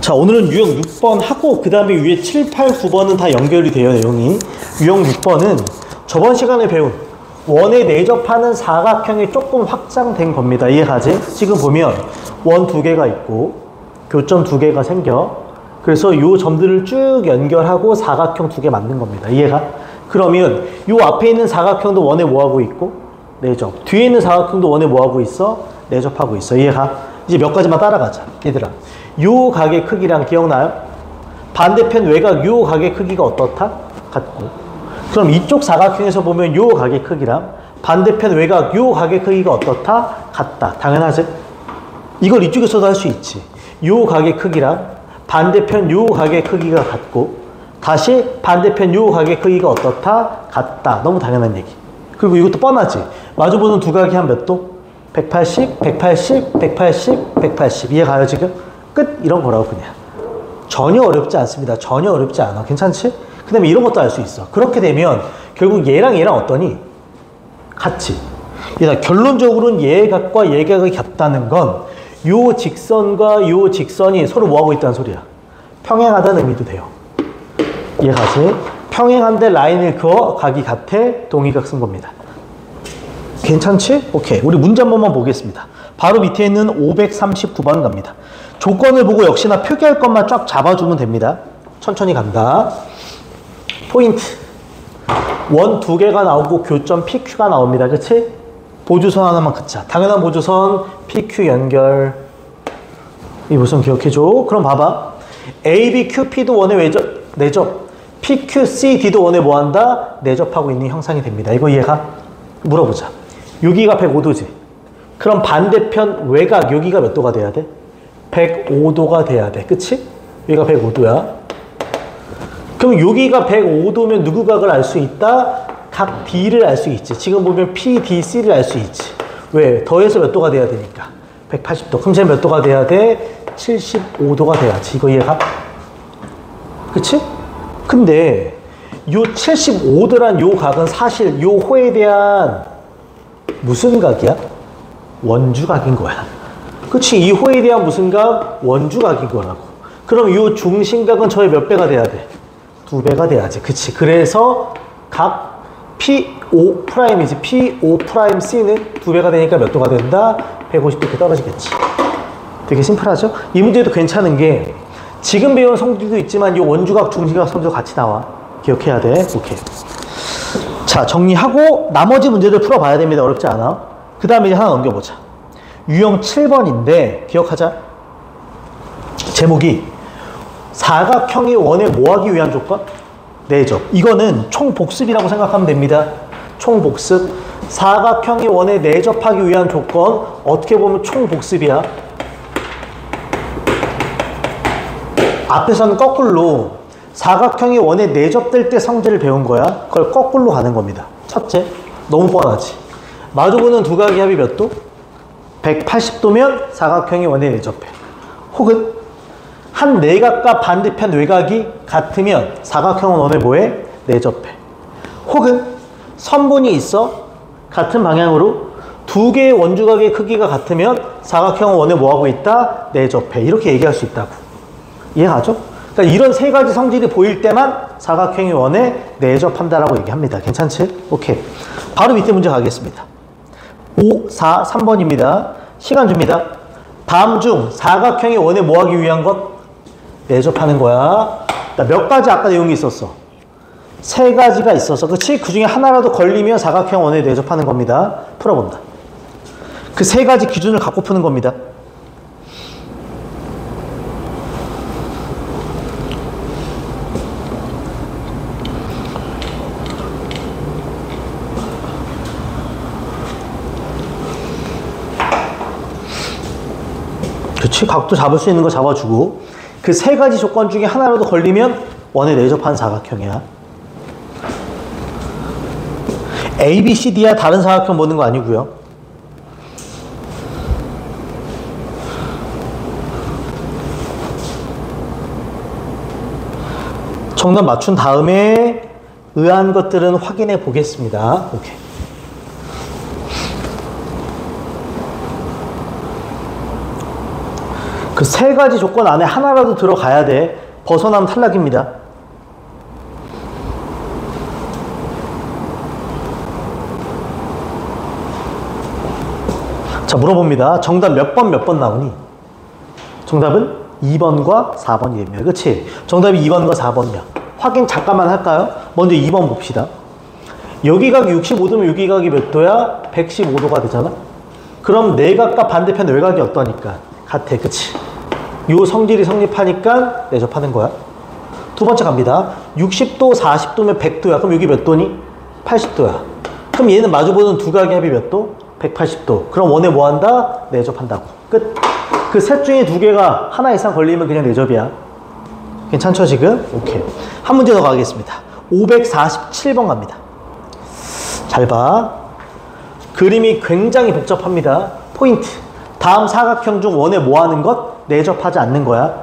자, 오늘은 유형 6번 하고 그 다음에 위에 7, 8, 9번은 다 연결이 돼요, 내용이. 유형 6번은 저번 시간에 배운 원에 내접하는 사각형이 조금 확장된 겁니다. 이해가지? 지금 보면 원 두 개가 있고 교점 두 개가 생겨. 그래서 이 점들을 쭉 연결하고 사각형 두 개 만든 겁니다. 이해가? 그러면 이 앞에 있는 사각형도 원에 뭐하고 있고? 내접. 뒤에 있는 사각형도 원에 뭐하고 있어? 내접하고 있어. 이해가? 이제 몇 가지만 따라가자. 얘들아. 요 각의 크기랑 기억나요? 반대편 외곽 요 각의 크기가 어떻다? 같고. 그럼 이쪽 사각형에서 보면 요 각의 크기랑 반대편 외곽 요 각의 크기가 어떻다? 같다. 당연하지? 이걸 이쪽에서도 할 수 있지. 요 각의 크기랑 반대편 요 각의 크기가 같고 다시 반대편 요 각의 크기가 어떻다? 같다. 너무 당연한 얘기. 그리고 이것도 뻔하지. 마주보는 두 각이 한 몇 도? 180, 180, 180, 180. 이해가요 지금? 끝. 이런 거라고 그냥. 전혀 어렵지 않습니다. 전혀 어렵지 않아. 괜찮지? 그 다음에 이런 것도 알 수 있어. 그렇게 되면 결국 얘랑 얘랑 어떠니? 같지. 얘가 결론적으로는 얘의 각과 얘의 각이 같다는 건 요 직선과 요 직선이 서로 뭐하고 있다는 소리야? 평행하다는 의미도 돼요. 이해가지? 평행한데 라인을 그어 각이 같아 동의각 쓴 겁니다. 괜찮지? 오케이. 우리 문제 한 번만 보겠습니다. 바로 밑에 있는 539번 갑니다. 조건을 보고 역시나 표기할 것만 쫙 잡아주면 됩니다. 천천히 간다. 포인트. 원 두 개가 나오고 교점 PQ가 나옵니다. 그치? 보조선 하나만 긋자. 당연한 보조선 PQ 연결. 이 보조선 기억해줘. 그럼 봐봐. ABQP도 원에 내접. PQCD도 원에 뭐한다? 내접하고 있는 형상이 됩니다. 이거 이해가? 물어보자. 여기가 105도지. 그럼 반대편 외곽 여기가 몇 도가 돼야 돼? 105도가 돼야 돼. 그치? 여기가 105도야. 그럼 여기가 105도면 누구 각을 알 수 있다? 각 D를 알 수 있지. 지금 보면 PDC를 알 수 있지. 왜? 더해서 몇 도가 돼야 되니까. 180도. 그럼 쟤 몇 도가 돼야 돼? 75도가 돼야지. 이거 이해가? 그치? 근데 요 75도란 요 각은 사실 요 호에 대한 무슨 각이야? 원주각인 거야. 그치? 이 호에 대한 무슨 각? 원주각인 거라고. 그럼 이 중심각은 저의 몇 배가 돼야 돼? 2배가 돼야지. 그치? 그래서 각 P5'이지. P5'C는 2배가 되니까 몇 도가 된다? 150도 이렇게 떨어지겠지. 되게 심플하죠? 이 문제도 괜찮은 게 지금 배운 성질도 있지만 이 원주각, 중심각 성질도 같이 나와. 기억해야 돼. 오케이. 자, 정리하고 나머지 문제들 풀어봐야 됩니다. 어렵지 않아. 그 다음에 이제 하나 넘겨보자. 유형 7번인데 기억하자. 제목이 사각형이 원에 뭐하기 위한 조건? 내접. 이거는 총복습이라고 생각하면 됩니다. 총복습. 사각형이 원에 내접하기 위한 조건. 어떻게 보면 총복습이야. 앞에서는 거꾸로 사각형이 원에 내접될 때 성질을 배운 거야. 그걸 거꾸로 가는 겁니다. 첫째, 너무 뻔하지. 마주보는 두 각의 합이 몇 도? 180도면 사각형이 원에 내접해. 혹은 한 내각과 반대편 외곽이 같으면 사각형은 원에 뭐해? 내접해. 혹은 선분이 있어. 같은 방향으로 두 개의 원주각의 크기가 같으면 사각형은 원에 뭐하고 있다? 내접해. 이렇게 얘기할 수 있다고. 이해가죠? 그러니까 이런 세 가지 성질이 보일 때만 사각형이 원에 내접한다라고 얘기합니다. 괜찮지? 오케이. 바로 밑에 문제 가겠습니다. 5, 4, 3번입니다. 시간 줍니다. 다음 중 사각형이 원에 뭐하기 위한 것? 내접하는 거야. 몇 가지 아까 내용이 있었어. 세 가지가 있어서. 그치? 그 중에 하나라도 걸리면 사각형 원에 내접하는 겁니다. 풀어본다. 그 세 가지 기준을 갖고 푸는 겁니다. 그치? 각도 잡을 수 있는 거 잡아주고 그 세 가지 조건 중에 하나라도 걸리면 원에 내접한 사각형이야. A, B, C, D야 다른 사각형 보는 거 아니고요. 정답 맞춘 다음에 의아한 것들은 확인해 보겠습니다. 오케이. 그 그 세 가지 조건 안에 하나라도 들어가야 돼. 벗어나면 탈락입니다. 자, 물어봅니다. 정답 몇 번 나오니? 정답은 2번과 4번이 됩니다. 그치? 정답이 2번과 4번이야. 확인 잠깐만 할까요? 먼저 2번 봅시다. 여기각이 65도면 여기각이 몇 도야? 115도가 되잖아? 그럼 내각과 반대편 외곽이 어떠니까? 같아. 그치? 요 성질이 성립하니까 내접하는 거야. 두 번째 갑니다. 60도, 40도면 100도야. 그럼 여기 몇 도니? 80도야. 그럼 얘는 마주보는 두 각의 합이 몇 도? 180도. 그럼 원에 뭐 한다? 내접한다고. 끝. 그 셋 중에 두 개가 하나 이상 걸리면 그냥 내접이야. 괜찮죠, 지금? 오케이. 한 문제 더 가겠습니다. 547번 갑니다. 잘 봐. 그림이 굉장히 복잡합니다. 포인트. 다음 사각형 중 원에 뭐 하는 것? 내접하지 않는 거야.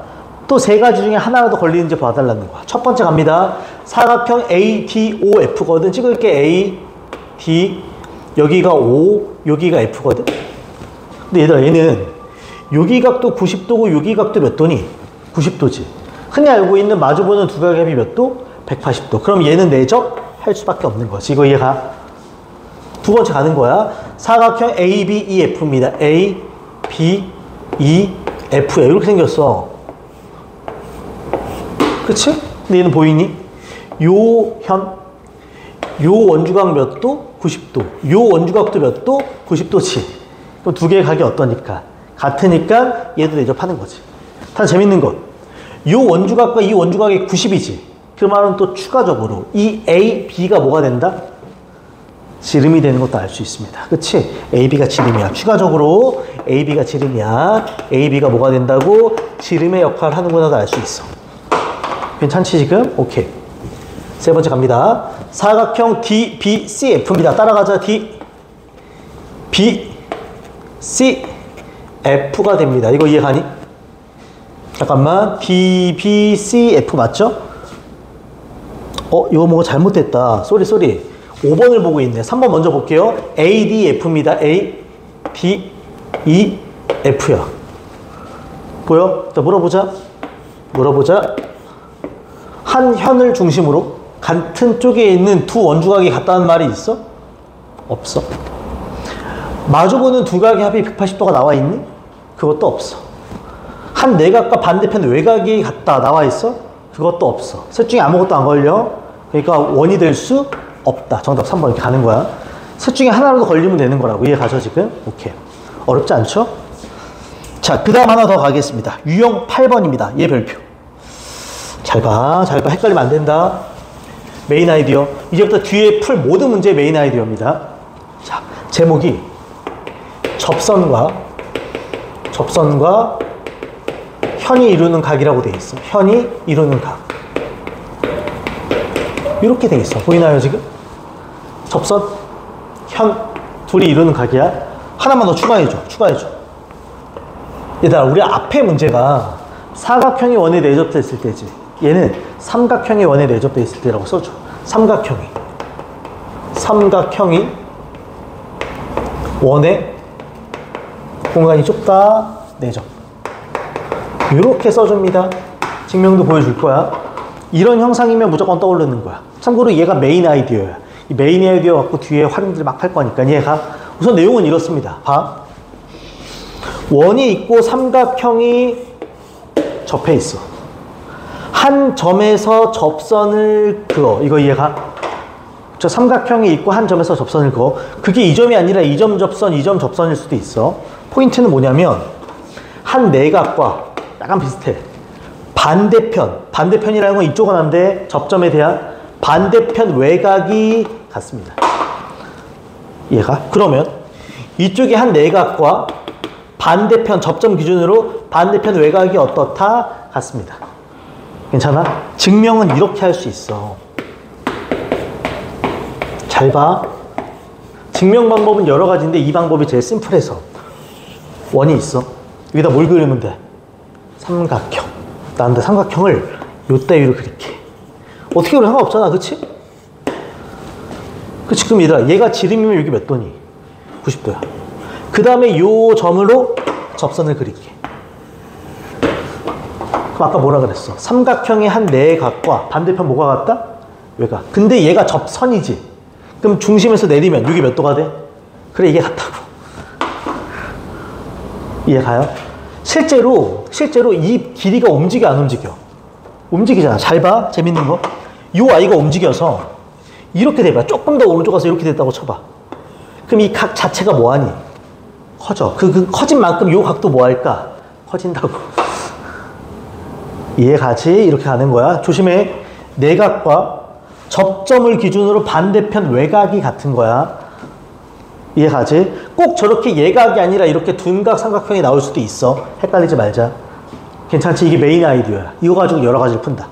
또 세 가지 중에 하나라도 걸리는지 봐달라는 거야. 첫 번째 갑니다. 사각형 ADOF거든. 찍을게. A, D, 여기가 O, 여기가 F거든. 근데 얘들아, 얘는 여기 각도 90도고 여기 각도 몇 도니? 90도지. 흔히 알고 있는 마주보는 두 각의 합이 몇 도? 180도. 그럼 얘는 내접할 수밖에 없는 거지. 이거 이해가? 두 번째 가는 거야. 사각형 ABEF입니다. A, B, E, F야. 이렇게 생겼어. 그치? 근데 얘는 보이니? 요 원주각 몇 도? 90도. 요 원주각도 몇 도? 90도지. 그럼 두 개의 각이 어떠니까? 같으니까 얘도 내접하는 거지. 다 재밌는 건, 요 원주각과 이 원주각이 90이지. 그 말은 또 추가적으로 이 A, B가 뭐가 된다? 지름이 되는 것도 알 수 있습니다. 그치? AB가 지름이야. 추가적으로 AB가 지름이야. AB가 뭐가 된다고? 지름의 역할을 하는구나도 알 수 있어. 괜찮지 지금? 오케이. 세 번째 갑니다. 사각형 DBCF입니다. 따라가자. D, B, C, F가 됩니다. 이거 이해가니? 잠깐만. DBCF 맞죠? 이거 뭐가 잘못됐다. 쏘리. 5번을 보고 있네. 3번 먼저 볼게요. ADF입니다. A, D, E, F야. 보여? 자, 물어보자. 한 현을 중심으로 같은 쪽에 있는 두 원주각이 같다는 말이 있어? 없어. 마주보는 두 각의 합이 180도가 나와 있니? 그것도 없어. 한 내각과 반대편 외곽이 같다 나와 있어? 그것도 없어. 셋 중에 아무것도 안 걸려. 그러니까 원이 될 수 없다. 정답 3번 이렇게 가는 거야. 셋 중에 하나라도 걸리면 되는 거라고. 이해 가죠 지금? 오케이. 어렵지 않죠? 자, 그 다음 하나 더 가겠습니다. 유형 8번입니다. 얘 별표. 잘 봐. 헷갈리면 안 된다. 메인 아이디어. 이제부터 뒤에 풀 모든 문제의 메인 아이디어입니다. 자, 제목이 접선과 현이 이루는 각이라고 돼 있어. 현이 이루는 각. 이렇게 돼 있어. 보이나요 지금? 접선, 현, 둘이 이루는 각이야. 하나만 더 추가해줘. 얘들아, 우리 앞에 문제가 사각형이 원에 내접돼 있을 때지. 얘는 삼각형이 원에 내접돼 있을 때라고 써줘. 삼각형이 원에 공간이 좁다, 내접. 이렇게 써줍니다. 증명도 보여줄 거야. 이런 형상이면 무조건 떠오르는 거야. 참고로 얘가 메인 아이디어야. 이 메인 아이디어 갖고 뒤에 활용들 막 할 거니까 얘가 우선 내용은 이렇습니다. 봐. 원이 있고 삼각형이 접해 있어. 한 점에서 접선을 그어. 이거 이해가? 저 삼각형이 있고 한 점에서 접선을 그어. 그게 이 점이 아니라 이 점 접선, 이 점 접선일 수도 있어. 포인트는 뭐냐면 한 내각과 약간 비슷해. 반대편이라는 건 이쪽은 한데 접점에 대한 반대편 외곽이 같습니다. 얘가? 그러면 이쪽에 한 내각과 반대편 접점 기준으로 반대편 외곽이 어떻다? 같습니다. 괜찮아? 증명은 이렇게 할 수 있어. 잘 봐. 증명 방법은 여러 가지인데 이 방법이 제일 심플해서. 원이 있어. 여기다 뭘 그리면 돼? 삼각형. 나한테 삼각형을 요따위로 그릴게. 어떻게 그래? 상관없잖아. 그치? 그럼 얘가 지름이면 여기 몇 도니? 90도야. 그 다음에 요 점으로 접선을 그릴게. 아까 뭐라 그랬어? 삼각형의 한 내각과 반대편 뭐가 같다? 외각. 근데 얘가 접선이지. 그럼 중심에서 내리면 여기 몇 도가 돼? 그래, 이게 같다고. 이해가요? 실제로 이 길이가 움직여, 안 움직여? 움직이잖아. 잘 봐. 재밌는 거. 요 아이가 움직여서 이렇게 돼봐. 조금 더 오른쪽 가서 이렇게 됐다고 쳐봐. 그럼 이 각 자체가 뭐하니? 커져. 그 커진 만큼 요 각도 뭐 할까? 커진다고. 이해가지? 이렇게 가는 거야. 조심해. 내각과 접점을 기준으로 반대편 외각이 같은 거야. 이해가지? 꼭 저렇게 예각이 아니라 이렇게 둔각 삼각형이 나올 수도 있어. 헷갈리지 말자. 괜찮지? 이게 메인 아이디어야. 이거 가지고 여러 가지를 푼다.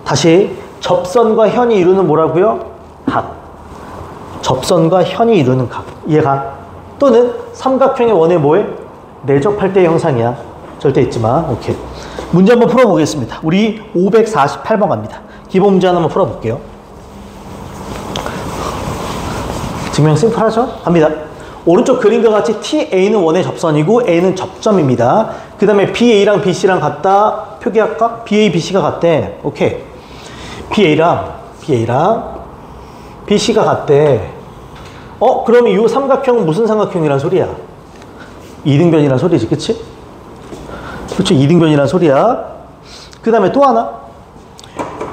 다시 접선과 현이 이루는 뭐라고요? 각. 접선과 현이 이루는 각. 이해가? 또는 삼각형의 원에 뭐해? 내접할 때 형상이야. 절대 잊지 마. 오케이. 문제 한번 풀어보겠습니다. 우리 548번 갑니다. 기본 문제 하나만 풀어볼게요. 증명 심플하죠? 갑니다. 오른쪽 그림과 같이 TA는 원의 접선이고 A는 접점입니다. 그 다음에 BA랑 BC랑 같다. 표기할까? BA, BC가 같대. 오케이. BA랑 BC가 같대. 그러면 이 삼각형은 무슨 삼각형이란 소리야? 이등변이란 소리지, 그치? 그치, 이등변이란 소리야. 그 다음에 또 하나.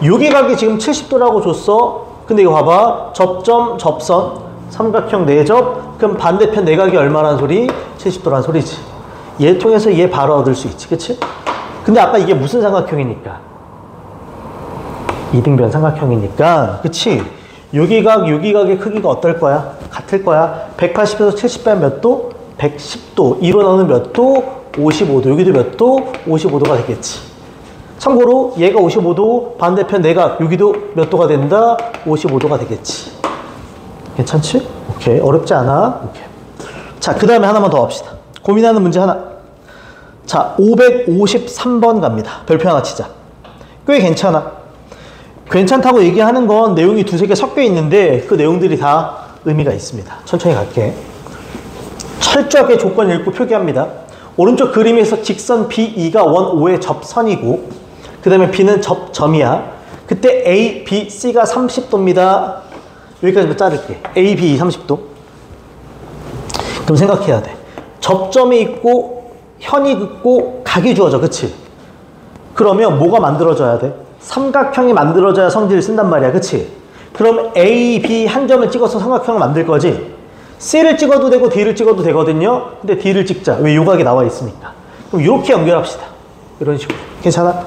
여기 각이 지금 70도라고 줬어. 근데 이거 봐봐. 접점, 접선, 삼각형 내접. 그럼 반대편 내각이 얼마란 소리? 70도란 소리지. 얘 통해서 얘 바로 얻을 수 있지, 그치? 근데 아까 이게 무슨 삼각형이니까? 이등변 삼각형이니까, 그치? 여기 각의 크기가 어떨 거야? 같을 거야. 180에서 70 빼면 몇 도? 110도. 2로 넣으면 몇 도? 55도. 여기도 몇 도? 55도가 되겠지. 참고로 얘가 55도, 반대편 내각 여기도 몇 도가 된다? 55도가 되겠지. 괜찮지? 오케이. 어렵지 않아? 오케이. 자, 그 다음에 하나만 더 합시다. 고민하는 문제 하나. 자, 553번 갑니다. 별표 하나 치자. 꽤 괜찮아. 괜찮다고 얘기하는 건 내용이 두세 개 섞여 있는데 그 내용들이 다 의미가 있습니다. 천천히 갈게. 철저하게 조건 읽고 표기합니다. 오른쪽 그림에서 직선 BE가 원 O의 접선이고 그 다음에 B는 접점이야. 그때 A, B, C가 30도입니다. 여기까지만 자를게. A, B, 30도. 그럼 생각해야 돼. 접점이 있고 현이 있고 각이 주어져. 그치? 그러면 뭐가 만들어져야 돼? 삼각형이 만들어져야 성질을 쓴단 말이야. 그치? 그럼 A, B 한 점을 찍어서 삼각형을 만들 거지? C를 찍어도 되고 D를 찍어도 되거든요. 근데 D를 찍자. 왜 요각이 나와 있으니까. 그럼 이렇게 연결합시다. 이런 식으로. 괜찮아?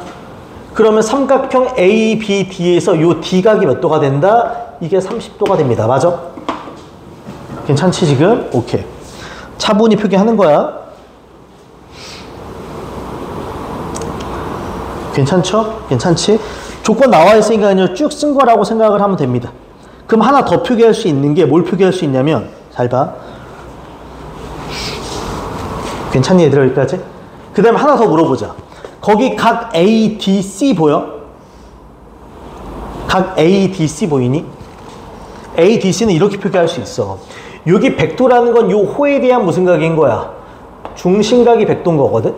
그러면 삼각형 A, B, D에서 요 D각이 몇 도가 된다? 이게 30도가 됩니다. 맞아? 괜찮지 지금? 오케이. 차분히 표기하는 거야. 괜찮죠? 괜찮지? 조건 나와 있으니까 쭉 쓴 거라고 생각을 하면 됩니다. 그럼 하나 더 표기할 수 있는 게 뭘 표기할 수 있냐면 잘 봐. 괜찮니 얘들아 여기까지? 그 다음에 하나 더 물어보자. 거기 각 ADC 보여? 각 ADC 보이니? ADC는 이렇게 표기할 수 있어. 여기 100도라는 건 요 호에 대한 무슨 각인 거야? 중심각이 100도인 거거든?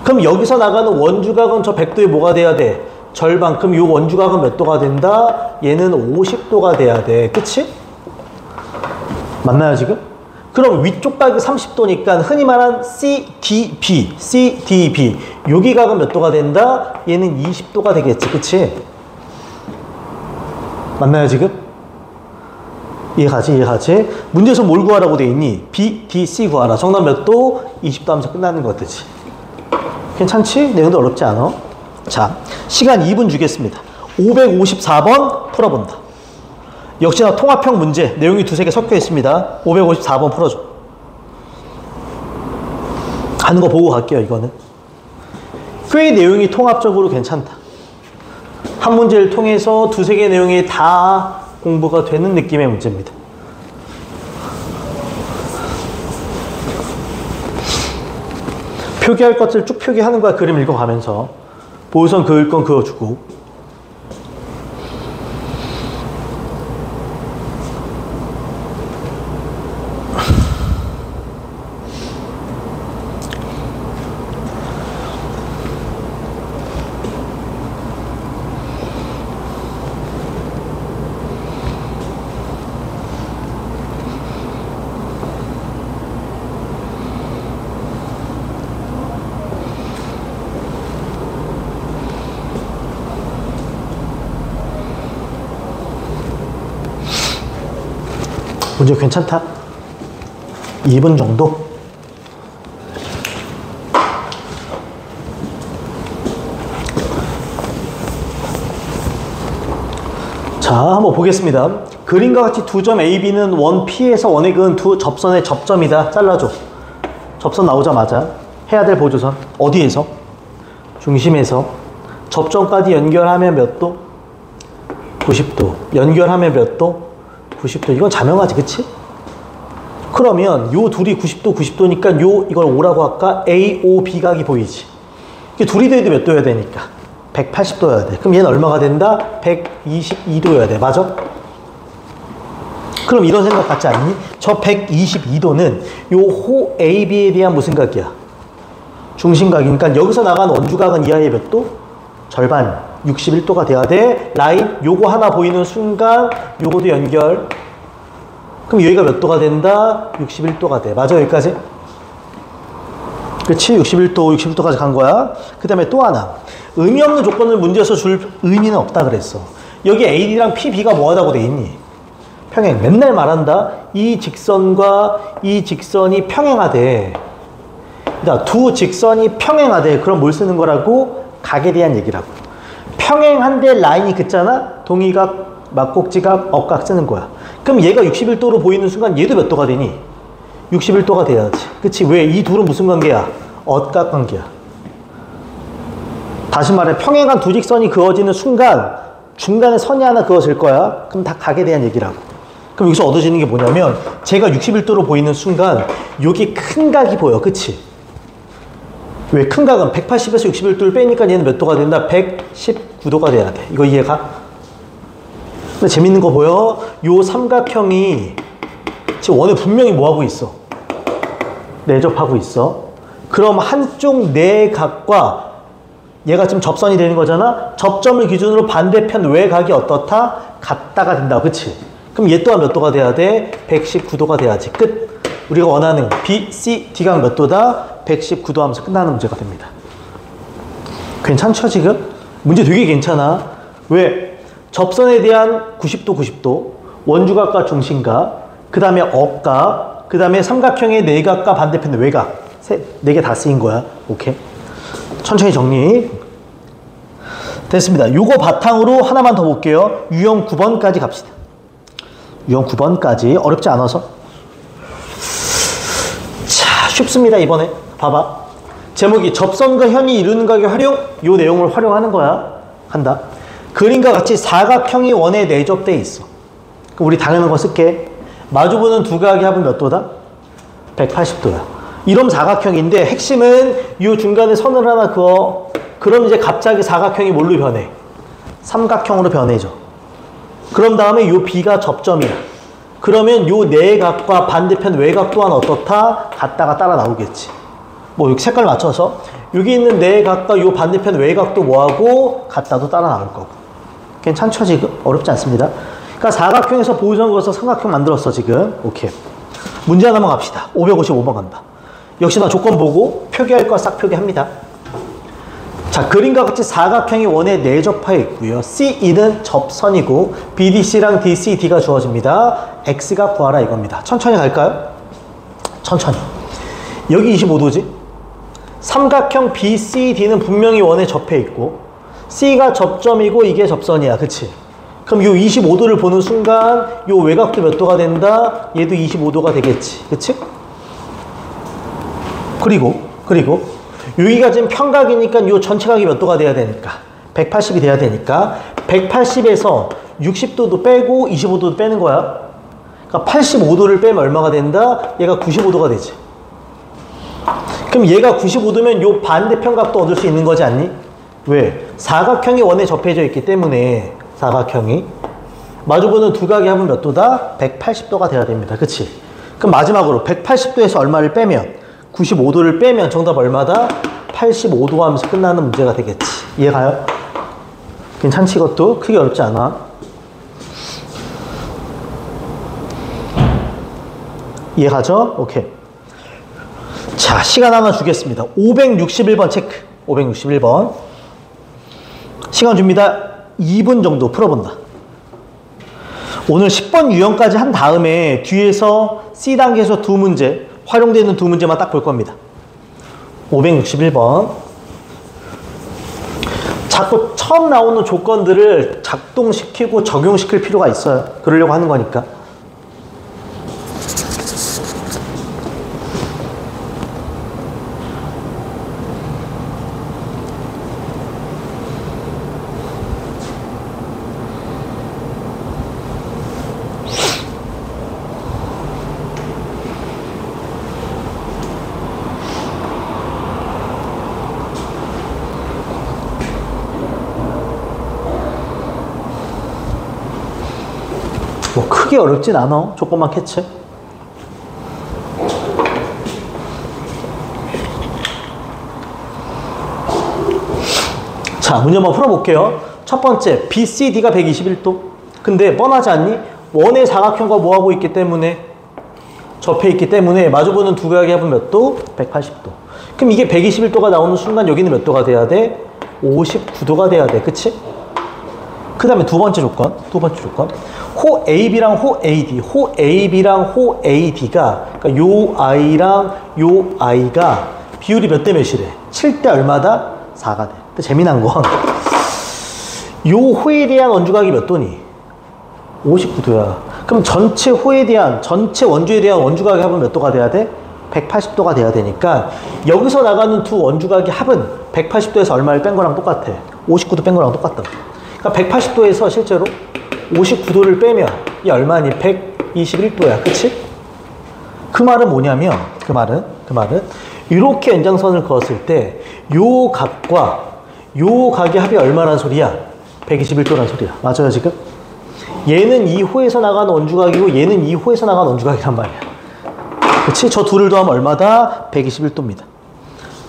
그럼 여기서 나가는 원주각은 저 100도에 뭐가 돼야 돼? 절반. 그럼 이 원주각은 몇 도가 된다? 얘는 50도가 돼야 돼. 그치? 맞나요 지금? 그럼 위쪽 각이 30도니까 흔히 말한 CDB, CDB 여기 각은 몇 도가 된다? 얘는 20도가 되겠지. 그치? 맞나요 지금? 이해가지? 이해가지? 문제에서 뭘 구하라고 돼 있니? B, D, C 구하라. 정답 몇 도? 20도 하면서 끝나는 거지. 괜찮지? 내용도 어렵지 않아? 자, 시간 2분 주겠습니다. 554번 풀어본다. 역시나 통합형 문제, 내용이 두세 개 섞여 있습니다. 554번 풀어줘. 하는 거 보고 갈게요, 이거는. 꽤 내용이 통합적으로 괜찮다. 한 문제를 통해서 두세 개 내용이 다 공부가 되는 느낌의 문제입니다. 표기할 것을 쭉 표기하는 거야. 그림 읽어가면서. 보호선 그을 건 그어주고. 문제 괜찮다? 2분 정도? 자, 한번 보겠습니다. 그림과 같이 두 점 A, B는 원 P에서 원에 그은 두 접선의 접점이다. 잘라줘. 접선 나오자마자 해야 될 보조선. 어디에서? 중심에서 접점까지 연결하면 몇 도? 90도. 연결하면 몇 도? 90도. 이건 자명하지, 그치? 그러면 요 둘이 90도, 90도니까 이걸 O라고 할까? AOB 각이 보이지? 이게 둘이 더해도 몇 도여야 되니까? 180도여야 돼. 그럼 얘는 얼마가 된다? 122도여야 돼. 맞아? 그럼 이런 생각 같지 않니? 저 122도는 요 호 AB에 대한 무슨 각이야? 중심각이니까 여기서 나간 원주각은 이하의 몇 도? 절반. 61도가 돼야 돼. 라인 요거 하나 보이는 순간 요거도 연결. 그럼 여기가 몇 도가 된다? 61도가 돼. 맞아, 여기까지? 그치? 61도까지 간 거야. 그 다음에 또 하나. 의미 없는 조건을 문제에서 줄 의미는 없다 그랬어. 여기 AD랑 PB가 뭐하다고 돼 있니? 평행. 맨날 말한다. 이 직선과 이 직선이 평행하대. 두 직선이 평행하대. 그럼 뭘 쓰는 거라고? 각에 대한 얘기라고. 평행한데 라인이 긋잖아? 동의각, 막곡지각, 억각 쓰는 거야. 그럼 얘가 61도로 보이는 순간 얘도 몇 도가 되니? 61도가 돼야지. 그치? 왜? 이 둘은 무슨 관계야? 억각 관계야. 다시 말해 평행한 두 직선이 그어지는 순간 중간에 선이 하나 그어질 거야. 그럼 다 각에 대한 얘기라고. 그럼 여기서 얻어지는 게 뭐냐면 제가 61도로 보이는 순간 여기 큰 각이 보여. 그치? 왜? 큰 각은 180에서 61도를 빼니까 얘는 몇 도가 된다? 119도가 돼야 돼. 이거 이해가? 근데 재밌는 거 보여? 요 삼각형이 지금 원에 분명히 뭐하고 있어? 내접하고 있어. 그럼 한쪽 내각과 얘가 지금 접선이 되는 거잖아? 접점을 기준으로 반대편 외각이 어떻다? 같다가 된다. 그치? 그럼 얘 또한 몇 도가 돼야 돼? 119도가 돼야지. 끝. 우리가 원하는 B, C, D각 몇 도다? 119도 하면서 끝나는 문제가 됩니다. 괜찮죠, 지금? 문제 되게 괜찮아. 왜? 접선에 대한 90도, 90도, 원주각과 중심각, 그 다음에 억각, 그 다음에 삼각형의 내각과 반대편 외각. 네 개 다 쓰인 거야. 오케이. 천천히 정리. 됐습니다. 요거 바탕으로 하나만 더 볼게요. 유형 9번까지 갑시다. 유형 9번까지. 어렵지 않아서. 자, 쉽습니다. 이번에. 봐봐. 제목이 접선과 현이 이루는 각의 활용. 요 내용을 활용하는 거야. 간다. 그림과 같이 사각형이 원에 내접돼 있어. 그럼 우리 당연한 거 쓸게. 마주보는 두 각의 합은 몇 도다? 180도야. 이런 사각형인데 핵심은 이 중간에 선을 하나 그어. 그럼 이제 갑자기 사각형이 뭘로 변해? 삼각형으로 변해져. 그럼 다음에 이 B가 접점이야. 그러면 이 내각과 반대편 외각 또한 어떻다? 같다가 따라 나오겠지. 뭐 여기 색깔 맞춰서 여기 있는 내각과 이 반대편 외각도 뭐하고 같다도 따라 나올 거고. 괜찮죠 지금? 어렵지 않습니다. 그러니까 사각형에서 보호선 그어서 삼각형 만들었어 지금. 오케이. 문제 하나만 갑시다. 555번 간다. 역시나 조건 보고 표기할 거 싹 표기합니다. 자, 그림과 같이 사각형이 원에 내접하여 있고요. CE는 접선이고 BDC랑 DCD가 주어집니다. X가 구하라 이겁니다. 천천히 갈까요? 천천히. 여기 25도지? 삼각형 BCD는 분명히 원에 접해 있고 C가 접점이고 이게 접선이야. 그치? 그럼 요 25도를 보는 순간 요 외곽도 몇 도가 된다? 얘도 25도가 되겠지. 그치? 그리고 여기가 지금 평각이니까 요 전체각이 몇 도가 돼야 되니까 180이 돼야 되니까 180에서 60도도 빼고 25도도 빼는 거야. 그러니까 85도를 빼면 얼마가 된다? 얘가 95도가 되지. 그럼 얘가 95도면 요 반대편각도 얻을 수 있는 거지 않니? 왜? 사각형이 원에 접해져 있기 때문에 사각형이 마주보는 두 각의 합은 몇 도다? 180도가 돼야 됩니다. 그치? 그럼 마지막으로 180도에서 얼마를 빼면 95도를 빼면 정답 얼마다? 85도 하면서 끝나는 문제가 되겠지. 이해가요? 괜찮지 이것도? 크게 어렵지 않아. 이해가죠? 오케이. 자, 시간 하나 주겠습니다. 561번 체크. 561번. 시간 줍니다. 2분 정도 풀어본다. 오늘 10번 유형까지 한 다음에 뒤에서 C단계에서 두 문제, 활용되는 두 문제만 딱 볼 겁니다. 561번. 자꾸 처음 나오는 조건들을 작동시키고 적용시킬 필요가 있어요. 그러려고 하는 거니까. 뭐 크게 어렵진 않아. 조금만 캐치. 자, 문제 한번 풀어볼게요. 첫 번째, BCD가 121도. 근데 뻔하지 않니? 원의 사각형과 뭐하고 있기 때문에 접해 있기 때문에 마주보는 두 각의 합은 몇 도? 180도. 그럼 이게 121도가 나오는 순간 여기는 몇 도가 돼야 돼? 59도가 돼야 돼. 그치? 그 다음에 두 번째 조건. 호 AB랑 호 AD. 호 AB랑 호 AD가, 그러니까 요 I랑 요 I가 비율이 몇 대 몇이래? 7대 얼마다? 4가 돼. 근데 재미난 건, 요 호에 대한 원주각이 몇 도니? 59도야. 그럼 전체 호에 대한, 전체 원주에 대한 원주각의 합은 몇 도가 돼야 돼? 180도가 돼야 되니까, 여기서 나가는 두 원주각의 합은 180도에서 얼마를 뺀 거랑 똑같아. 59도 뺀 거랑 똑같다. 그러니까 180도에서 실제로 59도를 빼면 이 얼마니? 121도야. 그치? 그 말은 뭐냐면, 그 말은 이렇게 연장선을 그었을 때 요 각과 요 각의 합이 얼마란 소리야? 121도란 소리야. 맞아요, 지금? 얘는 이 호에서 나가는 원주각이고 얘는 이 호에서 나가는 원주각이란 말이야. 그치? 저 둘을 더하면 얼마다? 121도입니다.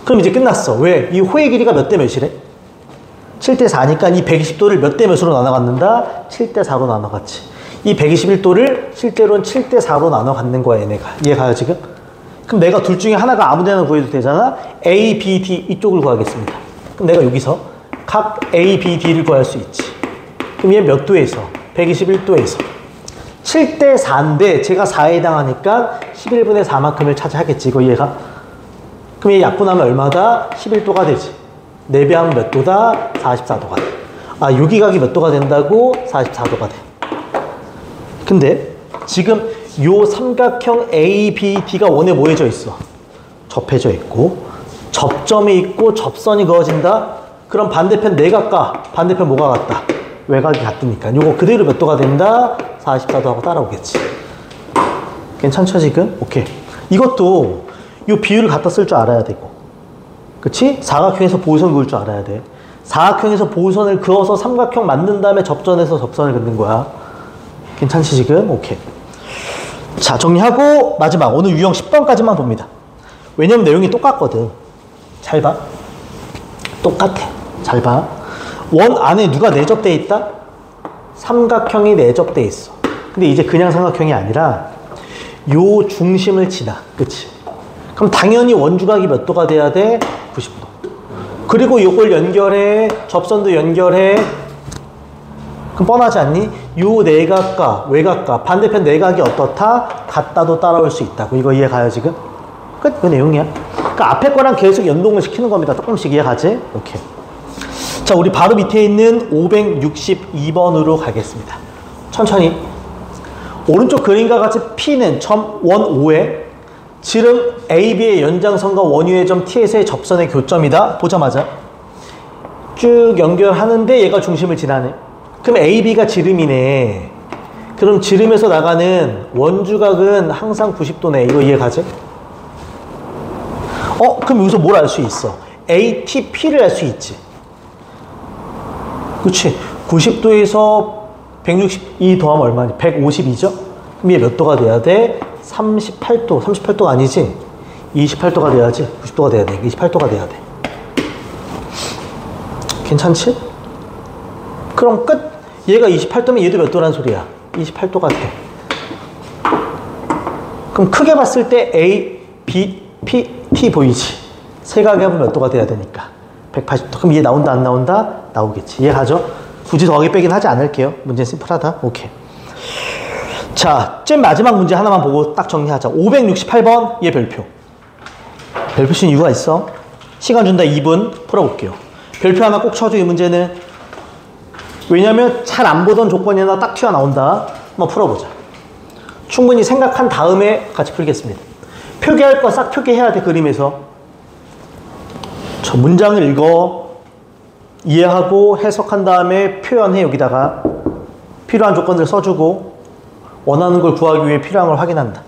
그럼 이제 끝났어. 왜? 이 호의 길이가 몇 대 몇이래? 7대 4니까 이 120도를 몇 대 몇으로 나눠 갖는다? 7대 4로 나눠 갖지. 이 121도를 실제로는 7대 4로 나눠 갖는 거야, 얘네가. 이해가요, 지금? 그럼 내가 둘 중에 하나가 아무 데나 구해도 되잖아? A, B, D 이쪽을 구하겠습니다. 그럼 내가 여기서 각 A, B, D를 구할 수 있지. 그럼 얘 몇 도에서? 121도에서. 7대 4인데 제가 4에 해당하니까 11분의 4만큼을 차지하겠지, 이거 얘가. 그럼 얘 약분하면 얼마다? 11도가 되지. 4배 하면 몇 도다? 44도가 돼. 아, 여기 각이 몇 도가 된다고? 44도가 돼. 근데 지금 요 삼각형 ABD가 원에 뭐 해져 있어? 접해져 있고 접점이 있고 접선이 그어진다? 그럼 반대편 내각과 반대편 뭐가 같다? 외곽이 같으니까 요거 그대로 몇 도가 된다? 44도 하고 따라오겠지. 괜찮죠 지금? 오케이. 이것도 요 비율을 갖다 쓸 줄 알아야 되고, 그치? 사각형에서 보호선 그을 줄 알아야 돼. 사각형에서 보호선을 그어서 삼각형 만든 다음에 접전해서 접선을 긋는 거야. 괜찮지 지금? 오케이. 자, 정리하고 마지막 오늘 유형 10번까지만 봅니다. 왜냐면 내용이 똑같거든. 잘 봐. 똑같아. 잘 봐. 원 안에 누가 내접돼 있다? 삼각형이 내접돼 있어. 근데 이제 그냥 삼각형이 아니라 요 중심을 지나. 그치? 그럼 당연히 원주각이 몇 도가 돼야 돼? 90도. 그리고 요걸 연결해. 접선도 연결해. 그럼 뻔하지 않니? 요 내각과 외각과 반대편 내각이 어떻다? 같다도 따라올 수 있다고. 이거 이해가요 지금? 끝. 그 내용이야. 그러니까 앞에 거랑 계속 연동을 시키는 겁니다. 조금씩 이해가지? 오케이. 자, 우리 바로 밑에 있는 562번으로 가겠습니다. 천천히. 오른쪽 그림과 같이 P는 점 원 O에 지름 AB의 연장선과 원유의 점 T에서의 접선의 교점이다. 보자마자 쭉 연결하는데 얘가 중심을 지나네. 그럼 AB가 지름이네. 그럼 지름에서 나가는 원주각은 항상 90도네. 이거 이해가지? 그럼 여기서 뭘 알 수 있어? ATP를 알 수 있지. 그치? 90도에서 162 더하면 얼마니? 152죠? 그럼 얘 몇 도가 돼야 돼? 38도. 38도가 아니지? 28도가 돼야지. 90도가 돼야 돼. 28도가 돼야 돼. 괜찮지? 그럼 끝. 얘가 28도면 얘도 몇 도란 소리야? 28도가 돼. 그럼 크게 봤을 때 A, B, P, T 보이지? 세 각의 합은 몇 도가 돼야 되니까? 180도. 그럼 얘 나온다 안 나온다? 나오겠지. 이해가죠? 굳이 더하기 빼긴 하지 않을게요. 문제는 심플하다. 오케이. 자, 쨘 마지막 문제 하나만 보고 딱 정리하자. 568번 얘 별표. 별표 친 이유가 있어. 시간 준다 2분 풀어볼게요. 별표 하나 꼭 쳐줘 이 문제는. 왜냐면 잘 안 보던 조건이나 딱 튀어나온다. 한번 풀어보자. 충분히 생각한 다음에 같이 풀겠습니다. 표기할 거 싹 표기해야 돼. 그림에서 저 문장을 읽어 이해하고 해석한 다음에 표현해. 여기다가 필요한 조건들 써주고 원하는 걸 구하기 위해 필요한 걸 확인한다.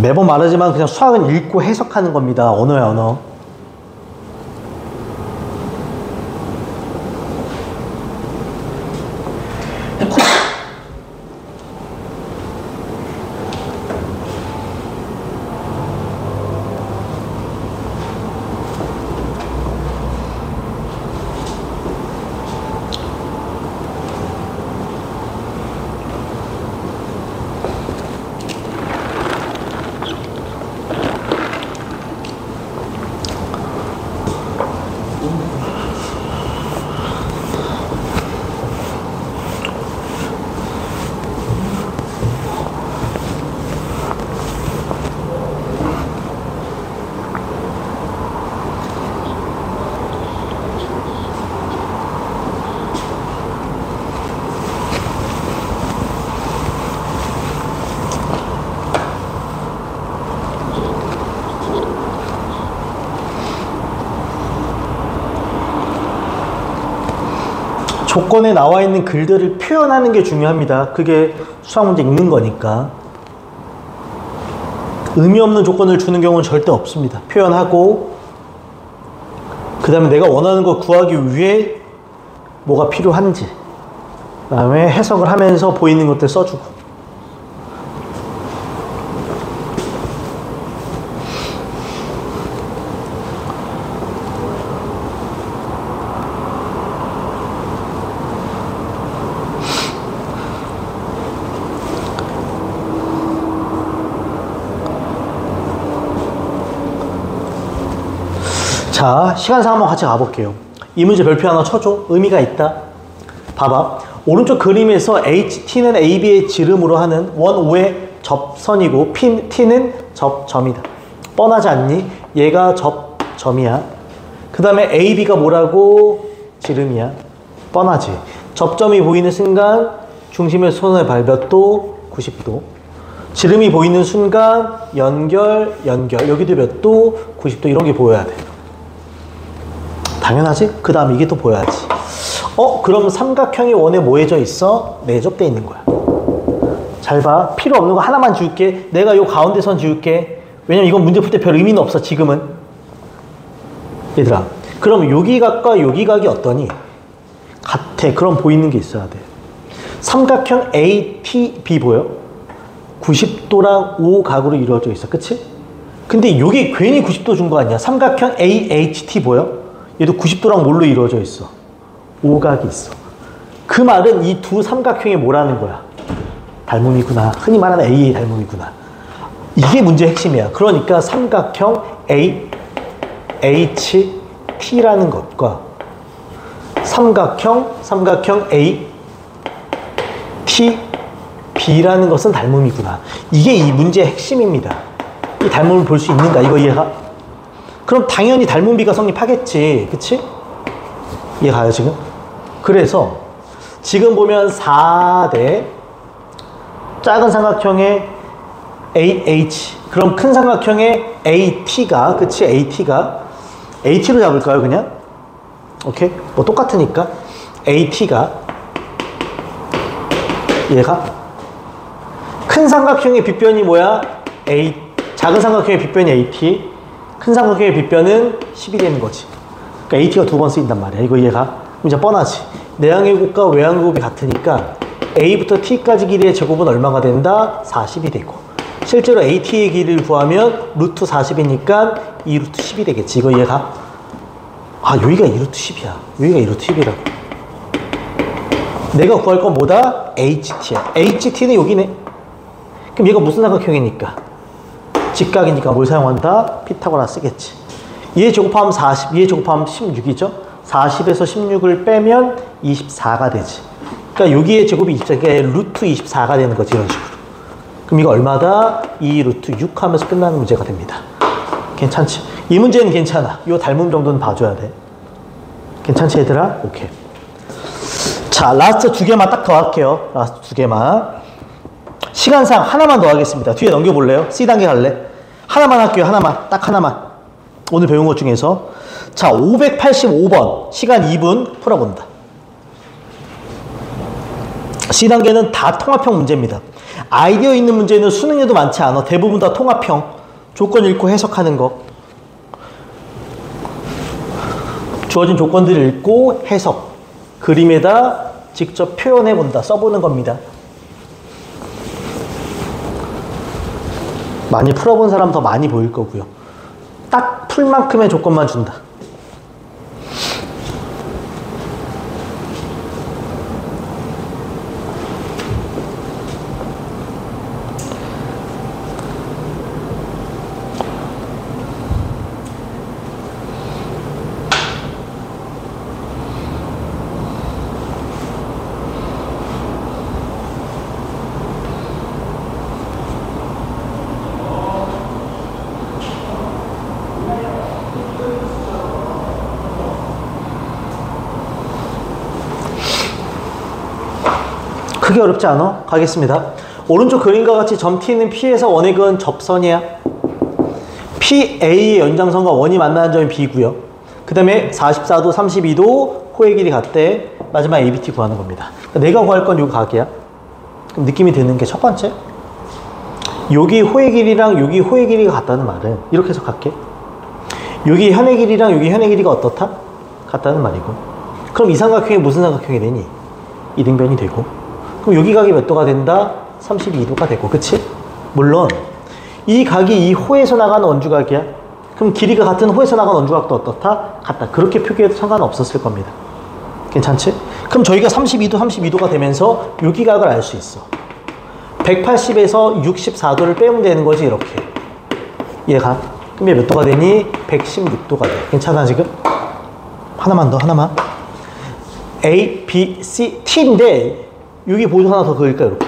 매번 말하지만 그냥 수학은 읽고 해석하는 겁니다. 언어야 언어. 조건에 나와 있는 글들을 표현하는 게 중요합니다. 그게 수학 문제 읽는 거니까. 의미 없는 조건을 주는 경우는 절대 없습니다. 표현하고 그 다음에 내가 원하는 걸 구하기 위해 뭐가 필요한지 그 다음에 해석을 하면서 보이는 것들 써주고. 자, 시간상 한번 같이 가볼게요. 이 문제 별표 하나 쳐줘. 의미가 있다. 봐봐. 오른쪽 그림에서 HT는 AB의 지름으로 하는 원 5의 접선이고 T는 접점이다. 뻔하지 않니? 얘가 접점이야. 그 다음에 AB가 뭐라고? 지름이야. 뻔하지. 접점이 보이는 순간 중심의 손의 발 몇 도? 90도. 지름이 보이는 순간 연결. 여기도 몇 도? 90도. 이런 게 보여야 돼. 당연하지? 그 다음 이게 또 보여야지. 그럼 삼각형이 원에 뭐 해져 있어? 내접돼 있는 거야. 잘 봐. 필요 없는 거 하나만 지울게. 내가 요 가운데 선 지울게. 왜냐면 이건 문제 풀 때 별 의미는 없어 지금은. 얘들아, 그럼 여기 각과 여기 각이 어떠니? 같아. 그럼 보이는 게 있어야 돼. 삼각형 ATB 보여? 90도랑 5각으로 이루어져 있어. 그치? 근데 여기 괜히 90도 준 거 아니야? 삼각형 AHT 보여? 얘도 90도랑 뭘로 이루어져 있어? 5각이 있어. 그 말은 이 두 삼각형이 뭐라는 거야? 닮음이구나. 흔히 말하는 A의 닮음이구나. 이게 문제의 핵심이야. 그러니까 삼각형 AHT라는 것과 삼각형 ATB라는 것은 닮음이구나. 이게 이 문제의 핵심입니다. 이 닮음을 볼 수 있는가? 이거 이해가? 그럼 당연히 닮음비가 성립하겠지. 그치? 이해가요 지금? 그래서 지금 보면 4대 작은 삼각형의 AH, 그럼 큰 삼각형의 AT가, 그치? AT로 잡을까요 그냥? 오케이? 뭐 똑같으니까 AT가, 얘가 큰 삼각형의 빗변이 뭐야? 작은 삼각형의 빗변이 AT, 큰 삼각형의 빗변은 10이 되는 거지. 그러니까 AT가 두 번 쓰인단 말이야. 이거 이해가? 이제 뻔하지. 내항의 곱과 외항의 곱이 같으니까 A부터 T까지 길이의 제곱은 얼마가 된다? 40이 되고. 실제로 AT의 길이를 구하면 루트 40이니까 2루트 10이 되겠지. 이거 이해가? 아, 여기가 2루트 10이야. 여기가 2루트 10이라고. 내가 구할 건 뭐다? HT야. HT는 여기네. 그럼 얘가 무슨 삼각형이니까? 직각이니까 뭘 사용한다? 피타고라 쓰겠지. 얘 제곱하면 40, 얘 제곱하면 16이죠? 40에서 16을 빼면 24가 되지. 그러니까 여기에 제곱이 24게 루트 24가 되는 거지, 이런 식으로. 그럼 이거 얼마다? 2 루트 6 하면서 끝나는 문제가 됩니다. 괜찮지? 이 문제는 괜찮아. 요 닮음 정도는 봐줘야 돼. 괜찮지, 얘들아? 오케이. 자, 라스트 2개만 딱 더 할게요. 라스트 2개만. 시간상 하나만 더 하겠습니다. 뒤에 넘겨볼래요? C단계 갈래? 하나만 할게요. 하나만. 딱 하나만. 오늘 배운 것 중에서. 자, 585번. 시간 2분 풀어본다. C단계는 다 통합형 문제입니다. 아이디어 있는 문제는 수능에도 많지 않아. 대부분 다 통합형. 조건 읽고 해석하는 거. 주어진 조건들을 읽고 해석. 그림에다 직접 표현해본다. 써보는 겁니다. 많이 풀어본 사람 더 많이 보일 거고요. 딱 풀 만큼의 조건만 준다. 크게 어렵지 않아? 가겠습니다. 오른쪽 그림과 같이 점 T는 P에서 원의 그은 접선이야. PA의 연장선과 원이 만나는 점이 B고요. 그 다음에 44도, 32도 호의 길이 같대. 마지막 ABT 구하는 겁니다. 내가 구할 건 요 각이야. 그럼 느낌이 드는 게 첫 번째. 여기 호의 길이랑 여기 호의 길이가 같다는 말은 이렇게 해석할게. 여기 현의 길이랑 여기 현의 길이가 어떻다? 같다는 말이고. 그럼 이 삼각형이 무슨 삼각형이 되니? 이등변이 되고. 그럼 여기 각이 몇 도가 된다? 32도가 되고, 그치? 물론 이 각이 이 호에서 나가는 원주각이야. 그럼 길이가 같은 호에서 나가는 원주각도 어떻다? 같다. 그렇게 표기해도 상관없었을 겁니다. 괜찮지? 그럼 저희가 32도가 되면서 여기 각을 알 수 있어. 180에서 64도를 빼면 되는 거지, 이렇게. 얘가. 그럼 얘 몇 도가 되니? 116도가 돼. 괜찮아, 지금? 하나만 더, 하나만. A, B, C, T인데 여기 보조 하나 더 그을까, 이렇게?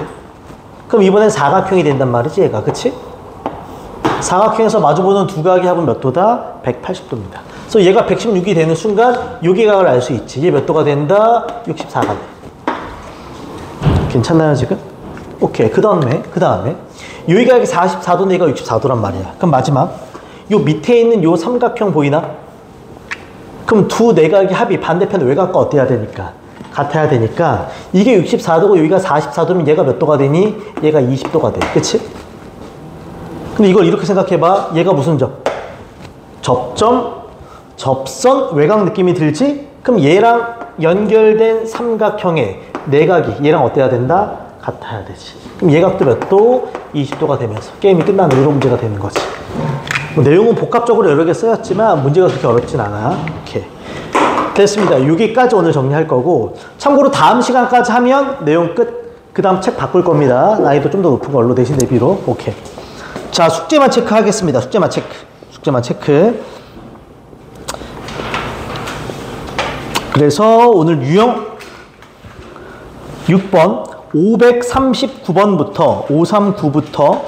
그럼 이번엔 사각형이 된단 말이지, 얘가. 그치? 사각형에서 마주보는 두 각의 합은 몇 도다? 180도입니다. 그래서 얘가 116이 되는 순간 여기 각을 알 수 있지. 얘 몇 도가 된다? 64가 돼. 괜찮나요, 지금? 오케이. 그 다음에 여기 각이 44도인데 얘가 64도란 말이야. 그럼 마지막 요 밑에 있는 요 삼각형 보이나? 그럼 두 내각의 합이 반대편 외곽과 어때야 되니까? 같아야 되니까 이게 64도고 여기가 44도면 얘가 몇 도가 되니? 얘가 20도가 돼. 그치? 근데 이걸 이렇게 생각해봐. 얘가 무슨 점? 접점, 접선, 외곽 느낌이 들지? 그럼 얘랑 연결된 삼각형의 내각이 얘랑 어때야 된다? 같아야 되지. 그럼 얘각도 몇 도? 20도가 되면서 게임이 끝나는 이런 문제가 되는 거지. 뭐 내용은 복합적으로 여러 개 쓰였지만 문제가 그렇게 어렵진 않아. 오케이. 됐습니다. 여기까지 오늘 정리할 거고, 참고로 다음 시간까지 하면 내용 끝. 그 다음 책 바꿀 겁니다. 난이도 좀 더 높은 걸로 대신 대비로. 오케이. 자, 숙제만 체크하겠습니다. 숙제만 체크. 그래서 오늘 유형 6번 539번부터 539부터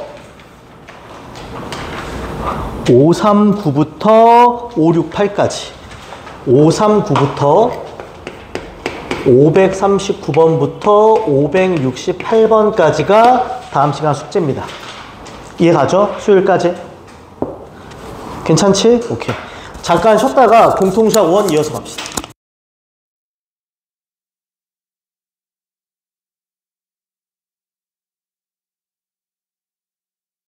568까지 539부터 539번부터 568번까지가 다음 시간 숙제입니다. 이해가죠? 수요일까지? 괜찮지? 오케이. 잠깐 쉬었다가 공통수학 1 이어서 갑시다.